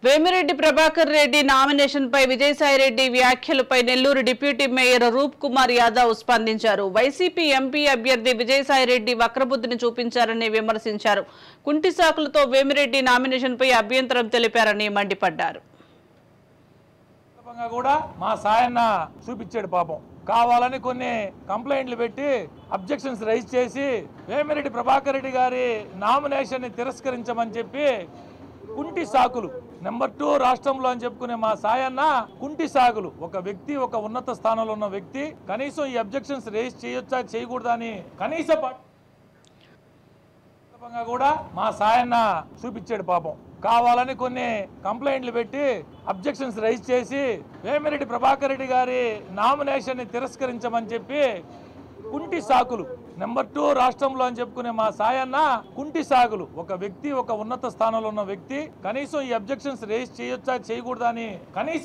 Vemireddy Prabhakar Reddy nomination పై విజయసాయిరెడ్డి వ్యాఖ్యలపై Nellore deputy mayor రూప్ కుమార్ యాదవ్ స్పందించారు. YCP MP అభ్యర్థి విజయసాయిరెడ్డి వక్రబుద్ధిని చూపించారని విమర్శించారు. కుంటి సాకులతో వేమిరెడ్డి నామినేషన్ పై అభ్యంతరం తెలిపారని మండిపడ్డారు. కూడా మా సాయన్న చూపించాడు పాపం. కావాలని కొన్ని కంప్లైంట్లు పెట్టి అబ్జెక్షన్స్ రైజ్ చేసి వేమిరెడ్డి ప్రభాకర్ రెడ్డి గారి నామినేషన్ ని తిరస్కరించమని చెప్పి కుంటి సాకులు నెంబర్ 2 రాష్ట్రంలో అని చెప్పుకునే మా సాయన్న కుంటి సాకులు. ఒక వ్యక్తి ఒక ఉన్నత స్థానంలో ఉన్న వ్యక్తి కనీసం ఈ అబ్జెక్షన్స్ రైజ్ చేయొచ్చా చేయకూడదా అని కనీస కూడా మా సాయన్న చూపించాడు పాపం. కావాలని కొన్ని కంప్లైంట్లు పెట్టి అబ్జెక్షన్స్ రైజ్ చేసి వేమిరెడ్డి ప్రభాకర్ రెడ్డి గారి నామినేషన్ ని తిరస్కరించమని చెప్పి కుంటి సాకులు నెంబర్ 2 రాష్ట్రంలో అని చెప్పుకునే మా సాయన్న కుంటి సాకులు. ఒక వ్యక్తి ఒక ఉన్నత స్థానంలో ఉన్న వ్యక్తి కనీసం ఈ అబ్జెక్షన్స్ రైజ్ చేయొచ్చా చేయకూడదా అని కనీస